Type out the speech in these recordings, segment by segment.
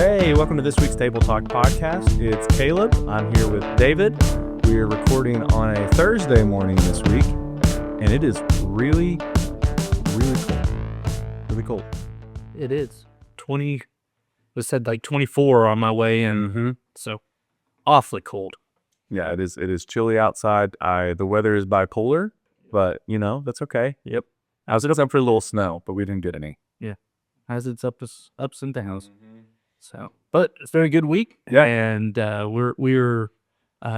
Hey, welcome to this week's Table Talk podcast. It's Kaleb. I'm here with David. We are recording on a Thursday morning this week, and it is really cold. Really cold. It is. 20, it said like 24 on my way in, so awfully cold. Yeah, it is chilly outside. The weather is bipolar, but that's okay. Yep. How's it up for a little snow, but we didn't get any. Yeah. Has its ups and downs. So, but it's been a good week. Yeah. And we're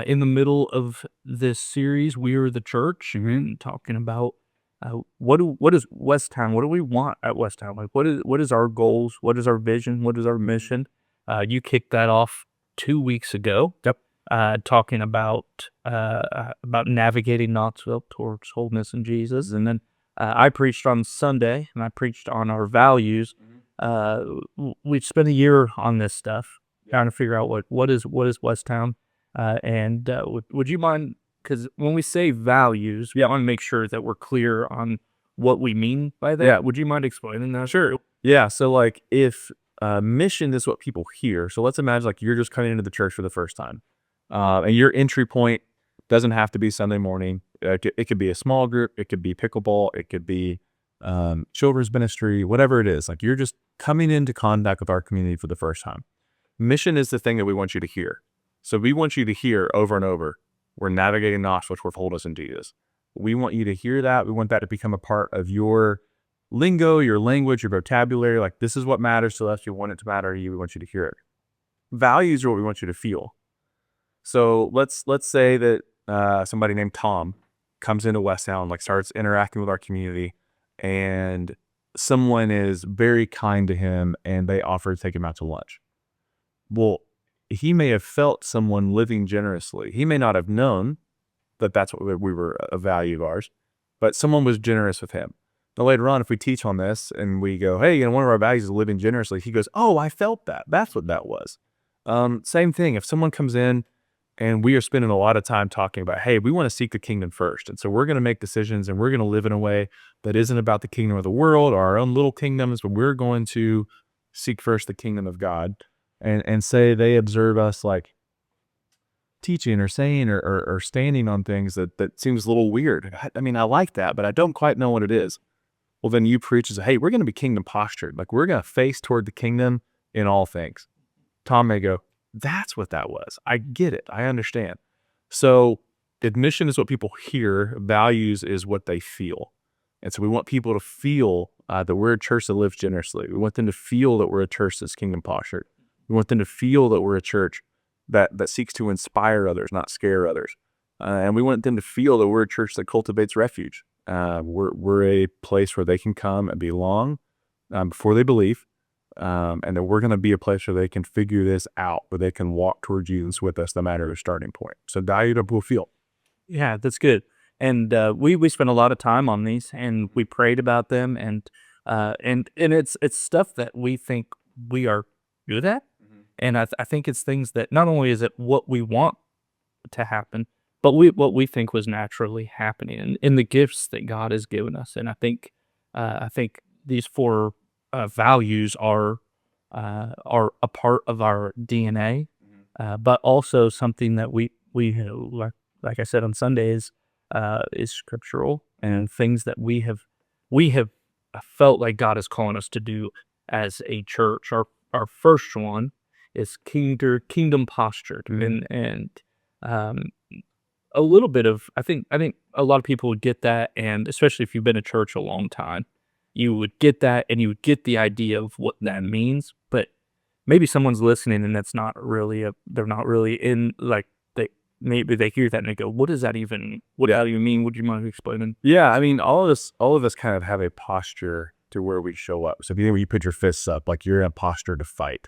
in the middle of this series. We are the church, talking about what is West Towne? What do we want at West Towne? Like, what is our goals? What is our vision? What is our mission? You kicked that off 2 weeks ago. Yep. Talking about navigating Knoxville towards holiness in Jesus, and then I preached on Sunday, and I preached on our values. We've spent a year on this stuff, trying to figure out what is West Towne, and would you mind? Because when we say values, we want to make sure that we're clear on what we mean by that. Yeah. Would you mind explaining that? Sure. Yeah. So like if mission is what people hear, so let's imagine like you're just coming into the church for the first time, and your entry point doesn't have to be Sunday morning. It could be a small group. It could be pickleball. It could be children's ministry, whatever it is. Like you're just coming into contact with our community for the first time. Mission is the thing that we want you to hear. So we want you to hear over and over, we're navigating Knoxville towards wholeness in Jesus. We want you to hear that. We want that to become a part of your lingo, your language, your vocabulary. Like this is what matters to us. We want it to matter to you. We want you to hear it. Values are what we want you to feel. So let's say that somebody named Tom comes into West Towne, like starts interacting with our community, and someone is very kind to him and they offer to take him out to lunch. Well, he may have felt someone living generously. He may not have known that that's what we were a value of ours, but someone was generous with him. Now later on, if we teach on this and we go, hey, one of our values is living generously, he goes, oh, I felt that. That's what that was. Same thing. If someone comes in and we are spending a lot of time talking about, hey, we want to seek the kingdom first. And so we're going to make decisions and we're going to live in a way that isn't about the kingdom of the world or our own little kingdoms, but we're going to seek first the kingdom of God. And say they observe us like teaching or saying or standing on things that seems a little weird. I mean, I like that, but I don't quite know what it is. Well, then you preach and say, hey, we're going to be kingdom postured. Like we're going to face toward the kingdom in all things. Tom may go, that's what that was. I get it. I understand. So admission is what people hear. Values is what they feel. And so we want people to feel that we're a church that lives generously. We want them to feel that we're a church that's kingdom postured. We want them to feel that we're a church that seeks to inspire others, not scare others. And we want them to feel that we're a church that cultivates refuge. We're a place where they can come and belong before they believe. And that we're going to be a place where they can figure this out, where they can walk toward Jesus with us no matter the starting point. So value to will feel. Yeah, that's good. And we spent a lot of time on these, and we prayed about them, and it's stuff that we think we are good at. And I think it's things that not only is it what we want to happen, but what we think was naturally happening, and in the gifts that God has given us. And I think these four values are a part of our DNA, but also something that we like I said on Sunday is scriptural, and things that we have felt like God is calling us to do as a church. Our first one is kingdom postured, and a little bit of I think a lot of people would get that, and especially if you've been a church a long time, you would get that, and you would get the idea of what that means. But maybe someone's listening and that's not really they're not really in, like, maybe they hear that and they go, what does that even mean? Would you mind explaining? Yeah, I mean, all of us kind of have a posture to where we show up. So if you put your fists up, like you're in a posture to fight.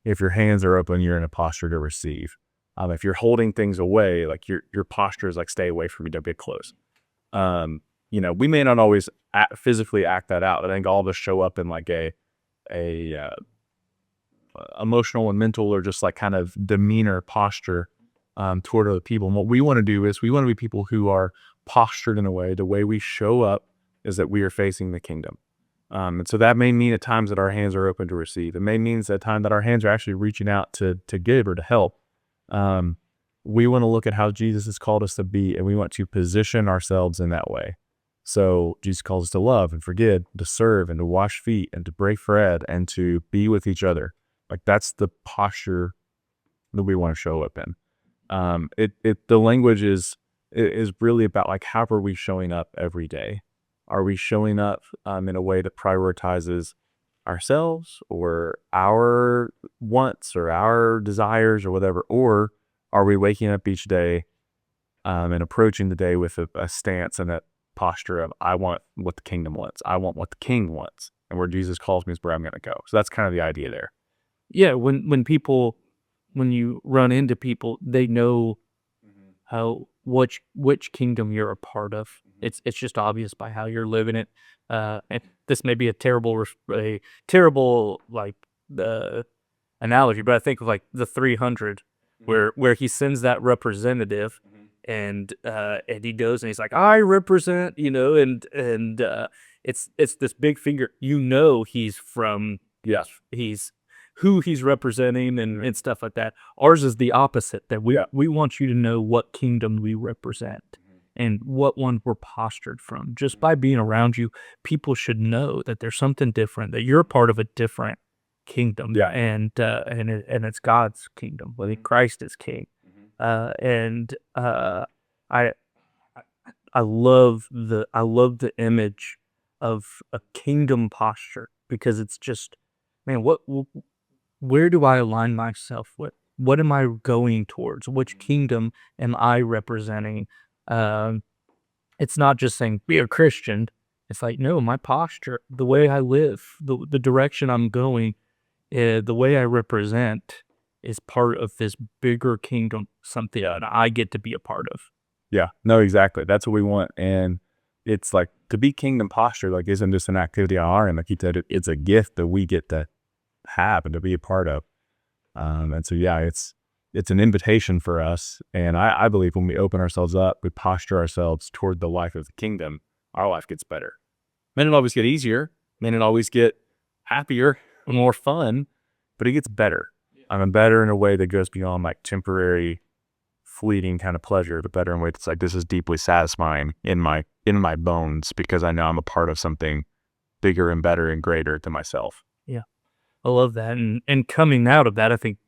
If your hands are open, you're in a posture to receive. If you're holding things away, like your posture is like, stay away from me, don't get close. We may not always physically act that out. I think all of us show up in like a emotional and mental or just like kind of demeanor posture toward other people. And what we want to do is we want to be people who are postured in a way. The way we show up is that we are facing the kingdom. And so that may mean at times that our hands are open to receive. It may mean at times that our hands are actually reaching out to give or to help. We want to look at how Jesus has called us to be, and we want to position ourselves in that way. So Jesus calls us to love and forgive, to serve and to wash feet and to break bread and to be with each other. Like that's the posture that we want to show up in. The language is really about like, how are we showing up every day? Are we showing up in a way that prioritizes ourselves or our wants or our desires or whatever? Or are we waking up each day and approaching the day with a stance and that posture of, I want what the kingdom wants. I want what the king wants. And where Jesus calls me is where I'm going to go. So that's kind of the idea there. Yeah, when you run into people, they know which kingdom you're a part of. It's just obvious by how you're living it. And this may be a terrible like analogy, but I think of like the 300, where he sends that representative, and he goes and he's like, I represent, and it's this big figure. He's from he's who he's representing and stuff like that. Ours is the opposite, that we want you to know what kingdom we represent and what one we're postured from. Just by being around you, people should know that there's something different, that you're a part of a different kingdom. Yeah. And it's God's kingdom, whether Christ is king. I love the image of a kingdom posture, because it's just, man, where do I align myself with? What am I going towards? Which kingdom am I representing? It's not just saying be a Christian. It's like, no, my posture, the way I live, the direction I'm going, the way I represent is part of this bigger kingdom, something that I get to be a part of. Yeah, no, exactly. That's what we want. And it's like, to be kingdom posture, like, isn't just an activity on our end. Like you said, it's a gift that we get to have and to be a part of. And so, yeah, it's an invitation for us. And I believe when we open ourselves up, we posture ourselves toward the life of the kingdom, our life gets better. May not always get easier, may not always get happier, more fun, but it gets better. I'm better in a way that goes beyond like temporary, fleeting kind of pleasure, but better in a way that's like, this is deeply satisfying in my bones, because I know I'm a part of something bigger and better and greater than myself. Yeah, I love that. And coming out of that, I think,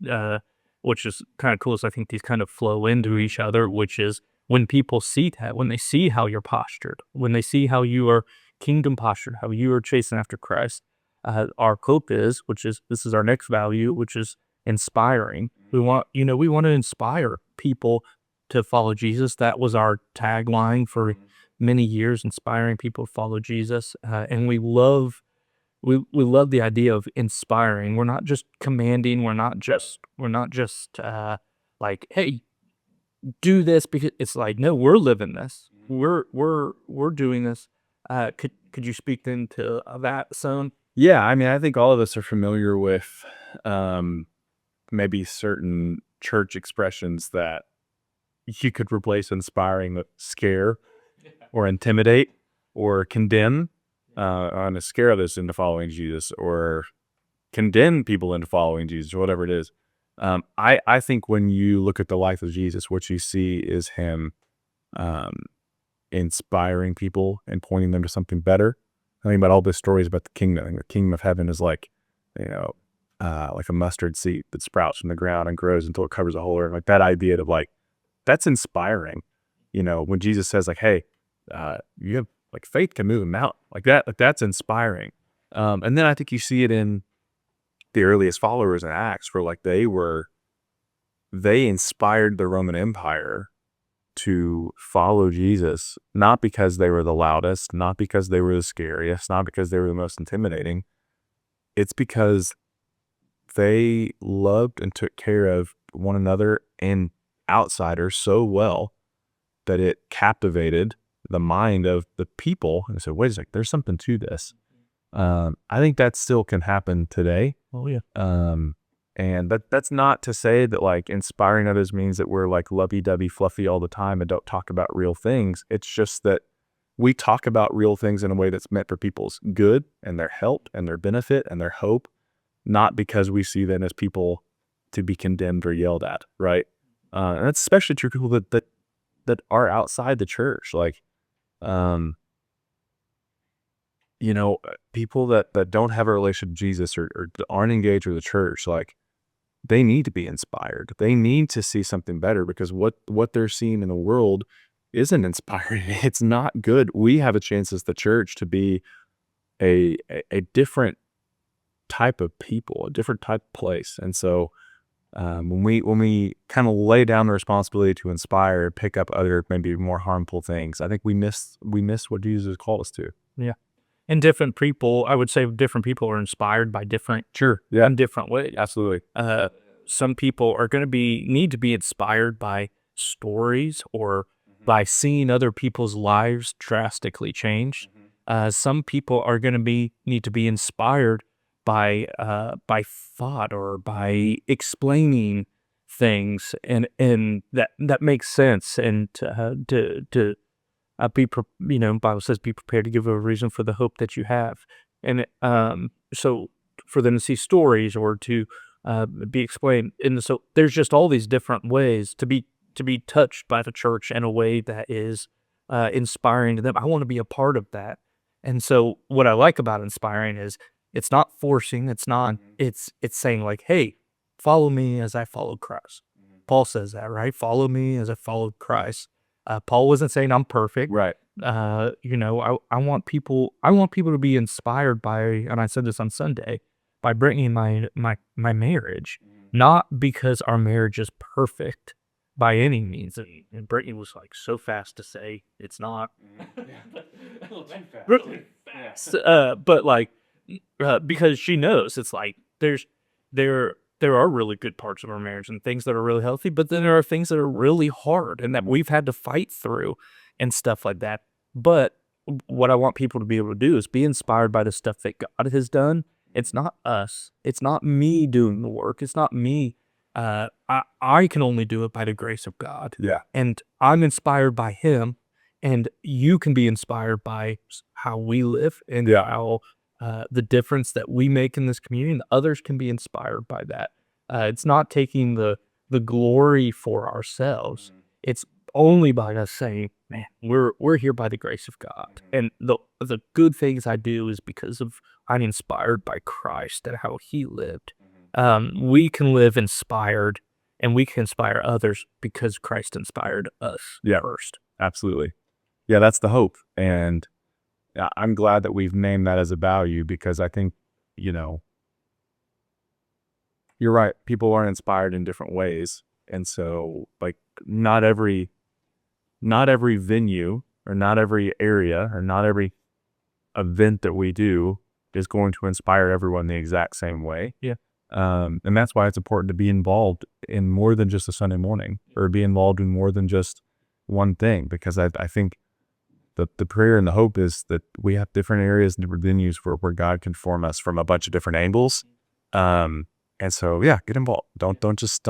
which is kind of cool, is I think these kind of flow into each other, which is when people see that, when they see how you're postured, when they see how you are kingdom postured, how you are chasing after Christ, our hope is, this is our next value, which is inspiring. We want to inspire people to follow Jesus. That was our tagline for many years, inspiring people to follow Jesus. And we love the idea of inspiring. We're not just commanding. We're not just like, hey, do this, because it's like, no, we're living this. We're doing this. Could you speak then to that, son? Yeah, I mean, I think all of us are familiar with maybe certain church expressions that you could replace inspiring with scare or intimidate or condemn, on a scare others into following Jesus, or condemn people into following Jesus, or whatever it is. I think when you look at the life of Jesus, what you see is him inspiring people and pointing them to something better. I think about all the stories about the kingdom. I think the kingdom of heaven is like, like a mustard seed that sprouts from the ground and grows until it covers a whole earth. Like that idea of like, that's inspiring. When Jesus says like, hey, you have like faith can move a mountain, like that, that's inspiring. And then I think you see it in the earliest followers in Acts, where like they inspired the Roman Empire to follow Jesus, not because they were the loudest, not because they were the scariest, not because they were the most intimidating. It's because they loved and took care of one another and outsiders so well that it captivated the mind of the people. And said, wait a sec, there's something to this. I think that still can happen today. Oh yeah. And that's not to say that like inspiring others means that we're like lovey-dovey fluffy all the time and don't talk about real things. It's just that we talk about real things in a way that's meant for people's good and their help and their benefit and their hope, not because we see them as people to be condemned or yelled at, right? And that's especially true for people that are outside the church, like, people that don't have a relationship with Jesus or aren't engaged with the church, like, they need to be inspired. They need to see something better, because what they're seeing in the world isn't inspiring. It's not good. We have a chance as the church to be a different type of people, a different type of place. And so when we kind of lay down the responsibility to inspire, pick up other maybe more harmful things, I think we miss what Jesus has called us to. Yeah. And different people, I would say different people are inspired by different, Yeah, in different ways. absolutely. Some people are going to need to be inspired by stories or by seeing other people's lives drastically change. Some people are going to need to be inspired by thought or by explaining things, and that makes sense, and to Bible says be prepared to give a reason for the hope that you have, and so for them to see stories or to be explained, and so there's just all these different ways to be touched by the church in a way that is inspiring to them. I want to be a part of that, and so what I like about inspiring is it's not forcing. It's not. It's saying like, hey, follow me as I followed Christ. Paul says that, right? Follow me as I followed Christ. Paul wasn't saying I'm perfect. Right. I want people to be inspired by, and I said this on Sunday, by Brittany and my marriage, not because our marriage is perfect by any means. And Brittany was like so fast to say it's not. But like, because she knows it's like there are really good parts of our marriage and things that are really healthy, but then there are things that are really hard and that we've had to fight through and stuff like that. But what I want people to be able to do is be inspired by the stuff that God has done. It's not us. It's not me doing the work. It's not me. I can only do it by the grace of God. Yeah. And I'm inspired by Him, and you can be inspired by how we live and how the difference that we make in this community, and others can be inspired by that. It's not taking the glory for ourselves. It's only by us saying, man, we're here by the grace of God. And the good things I do is because of I'm inspired by Christ and how He lived. We can live inspired, and we can inspire others because Christ inspired us first. Absolutely. Yeah, that's the hope. And I'm glad that we've named that as a value, because I think, you're right. People are inspired in different ways. And so, like, not every venue or not every area or not every event that we do is going to inspire everyone the exact same way. Yeah. And that's why it's important to be involved in more than just a Sunday morning, or be involved in more than just one thing, because I think the prayer and the hope is that we have different areas and different venues where God can form us from a bunch of different angles. And so, yeah, get involved. Don't just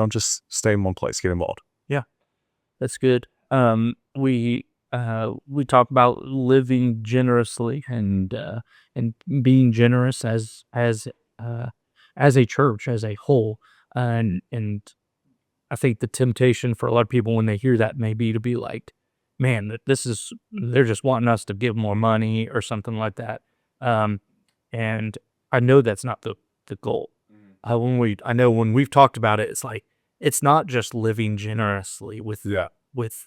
stay in one place. Get involved. Yeah, that's good. We talk about living generously and being generous as a church as a whole, and I think the temptation for a lot of people when they hear that may be to be like, man, they're just wanting us to give more money or something like that. And I know that's not the goal. I know when we've talked about it, it's like, it's not just living generously with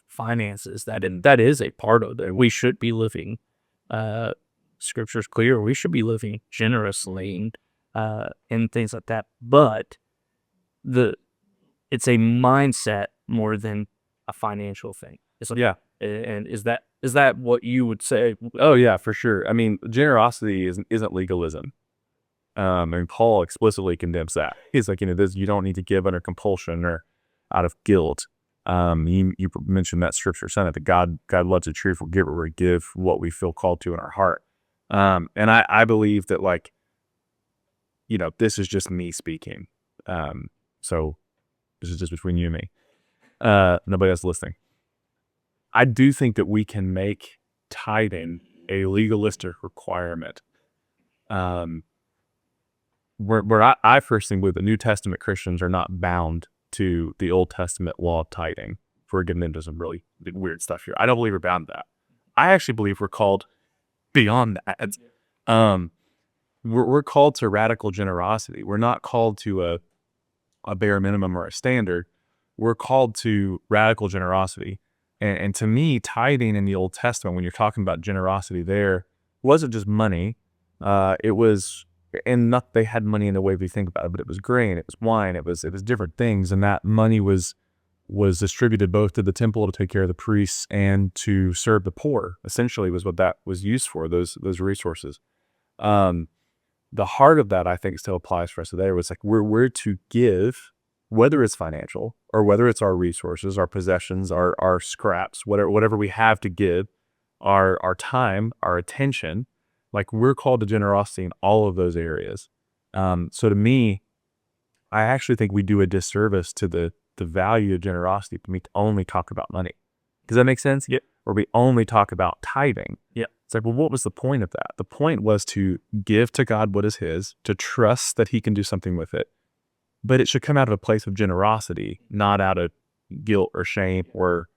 finances. That is a part of it. We should be living, Scripture's clear, we should be living generously and things like that. But it's a mindset more than a financial thing. It's like, and is that what you would say? Oh yeah, for sure. I mean, generosity isn't legalism. And Paul explicitly condemns that. He's like, you don't need to give under compulsion or out of guilt. You mentioned that scripture, son, that God loves a cheerful giver. We give what we feel called to in our heart. And I believe that, like, this is just me speaking. So this is just between you and me. Nobody else listening. I do think that we can make tithing a legalistic requirement. Where I personally believe the New Testament Christians are not bound to the Old Testament law of tithing. If we're getting into some really weird stuff here, I don't believe we're bound to that. I actually believe we're called beyond that. We're called to radical generosity. We're not called to a bare minimum or a standard. We're called to radical generosity. And to me, tithing in the Old Testament, when you're talking about generosity there, wasn't just money. It was, and not they had money in the way we think about it, but it was grain, it was wine, it was different things. And that money was distributed both to the temple to take care of the priests and to serve the poor, essentially was what that was used for, those resources. The heart of that, I think, still applies for us today. Was like we're to give, whether it's financial or whether it's our resources, our possessions, our scraps, whatever we have to give, our time, our attention. Like we're called to generosity in all of those areas. So to me, I actually think we do a disservice to the value of generosity when we only talk about money. Does that make sense? Yeah. Or we only talk about tithing. Yeah. It's like, well, what was the point of that? The point was to give to God what is his, to trust that he can do something with it. But it should come out of a place of generosity, not out of guilt or shame or,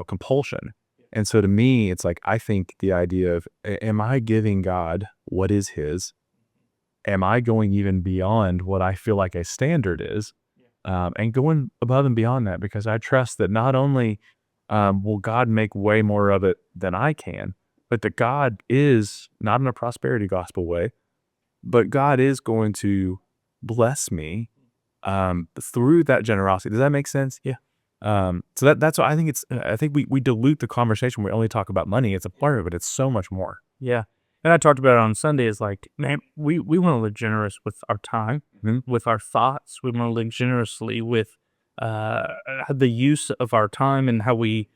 compulsion. And so to me, it's like, I think the idea of, am I giving God what is his? Am I going even beyond what I feel like a standard is? And going above and beyond that, because I trust that not only will God make way more of it than I can, but that God is, not in a prosperity gospel way, but God is going to bless me through that generosity. Does that make sense? Yeah. So that's what I think I think we dilute the conversation. We only talk about money. It's a part of it. It's so much more. Yeah. And I talked about it on Sunday is like, man, we want to live generous with our time, with our thoughts. We want to live generously with the use of our time and how we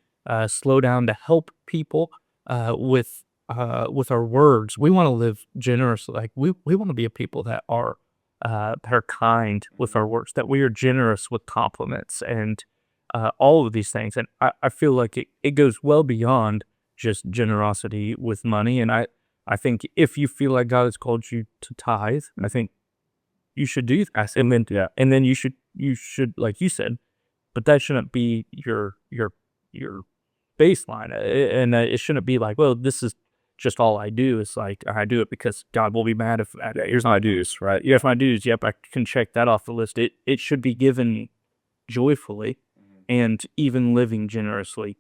slow down to help people with our words. We want to live generously. Like we want to be a people that are kind with our words, that we are generous with compliments and all of these things. And I feel like it goes well beyond just generosity with money. And I think if you feel like God has called you to tithe, I think you should do that. And then you should, like you said, but that shouldn't be your baseline. And it shouldn't be like, well, this is just all I do. It's like, I do it because God will be mad if here's my dues, right? Here's my dues. Yep, I can check that off the list. It should be given joyfully and even living generously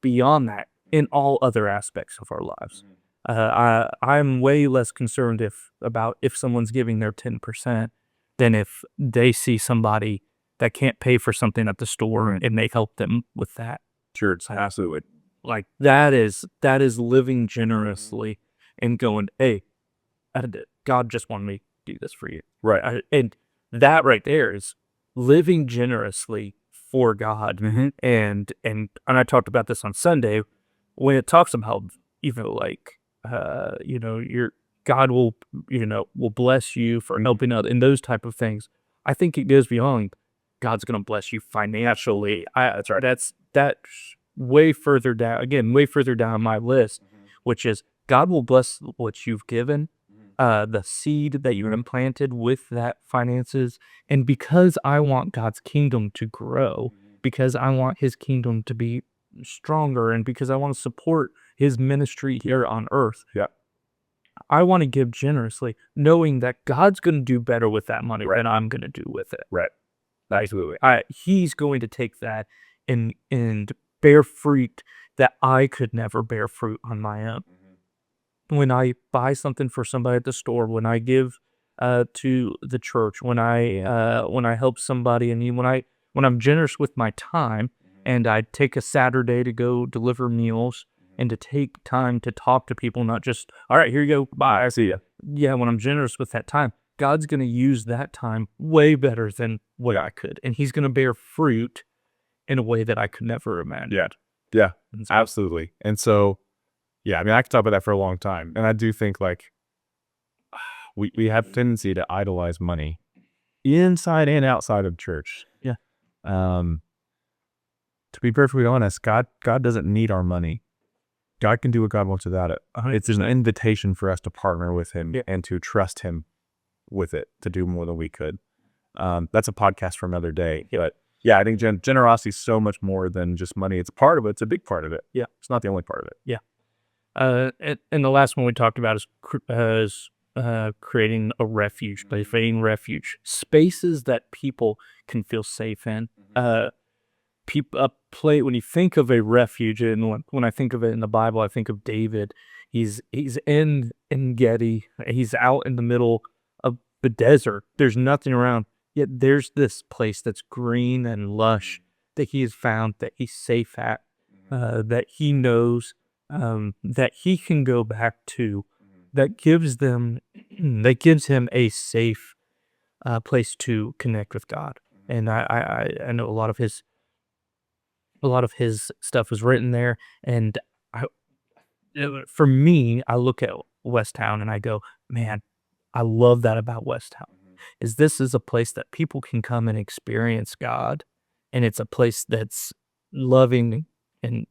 beyond that in all other aspects of our lives. I'm way less concerned about if someone's giving their 10% than if they see somebody that can't pay for something at the store and they help them with that. Sure, absolutely. Like that is living generously and going, hey, God just wanted me to do this for you. Right. And that right there is living generously for God. And I talked about this on Sunday when it talks about, your God will bless you for helping out and those type of things. I think it goes beyond God's going to bless you financially. That's right. That's way further down my list, which is God will bless what you've given, the seed that you've implanted with that finances. And because I want God's kingdom to grow, because I want his kingdom to be stronger, and because I want to support his ministry here on earth. Yeah. I want to give generously, knowing that God's going to do better with that money than I'm going to do with it. Right. Absolutely. He's going to take that and bear fruit that I could never bear fruit on my own. When I buy something for somebody at the store, when I give to the church, when I help somebody, and when I'm generous with my time, and I take a Saturday to go deliver meals and to take time to talk to people, not just, all right, here you go, bye, I see you. Yeah, when I'm generous with that time, God's going to use that time way better than what I could. And he's going to bear fruit in a way that I could never imagine. Yeah, absolutely. And so, I mean, I could talk about that for a long time. And I do think like we have a tendency to idolize money inside and outside of church. Yeah. to be perfectly honest, God doesn't need our money. God can do what God wants without it. It's an invitation for us to partner with him and to trust him with it, to do more than we could. That's a podcast for another day. But yeah, I think generosity is so much more than just money. It's a part of it. It's a big part of it. Yeah. It's not the only part of it. Yeah. And the last one we talked about is creating a refuge, creating refuge spaces that people can feel safe in. When you think of a refuge, and when I think of it in the Bible, I think of David. He's in Gedi. He's out in the middle of the desert. There's nothing around. Yet there's this place that's green and lush that he has found, that he's safe at, that he knows, that he can go back to, that gives him a safe place to connect with God. And I know a lot of his stuff was written there. And for me, I look at West Towne and I go, man, I love that about West Towne. This is a place that people can come and experience God, and it's a place that's loving and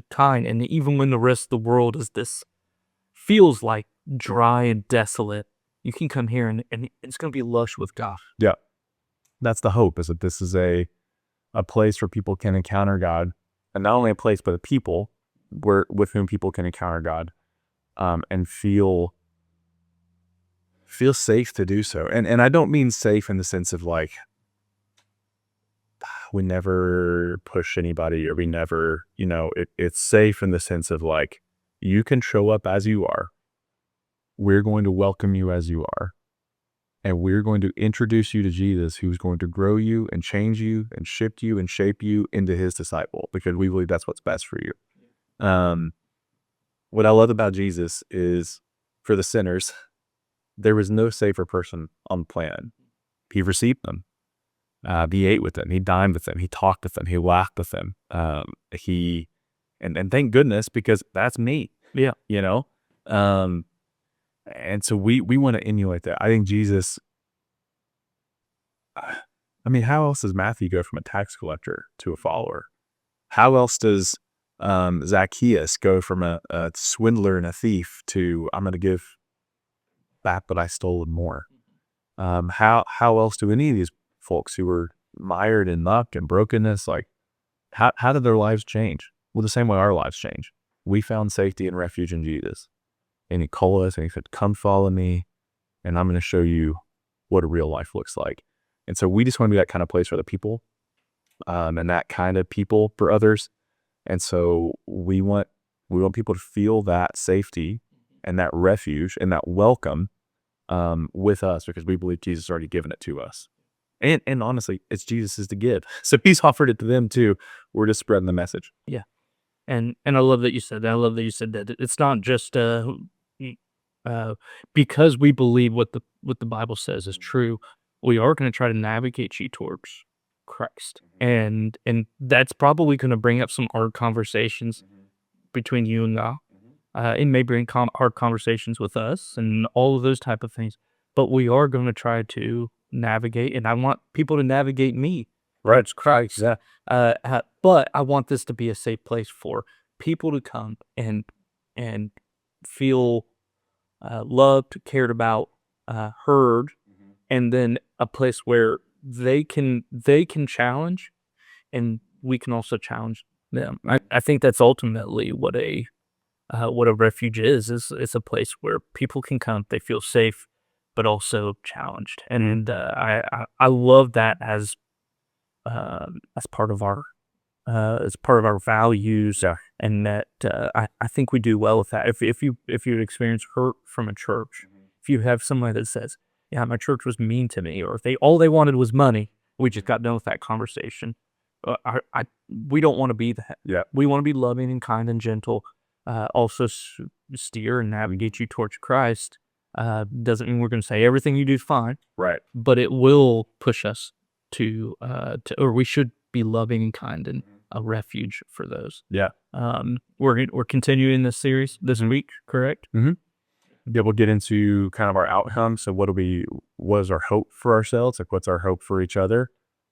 kind. And even when the rest of the world feels like dry and desolate, you can come here and it's going to be lush with God. Yeah, that's the hope, is that this is a place where people can encounter God, and not only a place, but a people with whom people can encounter God, and feel safe to do so. And I don't mean safe in the sense of like, we never push anybody, or we never, it's safe in the sense of like, you can show up as you are. We're going to welcome you as you are. And we're going to introduce you to Jesus, who's going to grow you and change you and shift you and shape you into his disciple, because we believe that's what's best for you. What I love about Jesus is, for the sinners, there was no safer person on the planet. He received them. He ate with them. He dined with them. He talked with them. He laughed with them. And thank goodness, because that's me. Yeah. And so we want to emulate that. I think Jesus, how else does Matthew go from a tax collector to a follower? How else does Zacchaeus go from a swindler and a thief to, I'm going to give back what I stole and more? How else do any of these folks who were mired in muck and brokenness, like, how did their lives change? Well, the same way our lives change. We found safety and refuge in Jesus. And he called us and he said, come follow me, and I'm going to show you what a real life looks like. And so we just want to be that kind of place for the people, and that kind of people for others. And so we want people to feel that safety and that refuge and that welcome with us, because we believe Jesus has already given it to us. And honestly, it's Jesus's to give. So he's offered it to them too. We're just spreading the message. Yeah. And I love that you said that. I love that you said that it's not just because we believe what the Bible says is true. We are going to try to navigate you towards Christ, and that's probably going to bring up some hard conversations between you and God. It may bring hard conversations with us and all of those type of things, but we are going to try to navigate, and I want people to navigate me. Right. Christ. Yeah. But I want this to be a safe place for people to come and feel loved, cared about, heard, and then a place where they can challenge, and we can also challenge them. I think that's ultimately what a refuge is. It's a place where people can come, they feel safe, but also challenged, and I love that as part of our values. Yeah. And that I think we do well with that. If you experience hurt from a church, if you have somebody that says, yeah, my church was mean to me, or if all they wanted was money, we just got done with that conversation. We don't want to be that. Yeah. We want to be loving and kind and gentle. Also steer and navigate you towards Christ. Doesn't mean we're going to say everything you do is fine. Right. But it will push us to or we should be loving and kind and a refuge for those. Yeah. We're continuing this series this week, correct? Mm-hmm. Yeah, we'll get into kind of our outcome. So what is our hope for ourselves? Like, what's our hope for each other?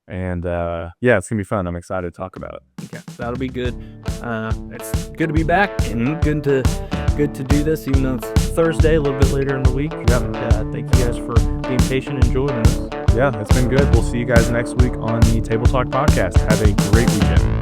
And yeah, it's gonna be fun. I'm excited to talk about it. Okay, that'll be good. It's good to be back and good to do this, even though it's Thursday, a little bit later in the week. Yeah. And, thank you guys for being patient and joining us. Yeah, it's been good. We'll see you guys next week on the Table Talk podcast. Have a great weekend.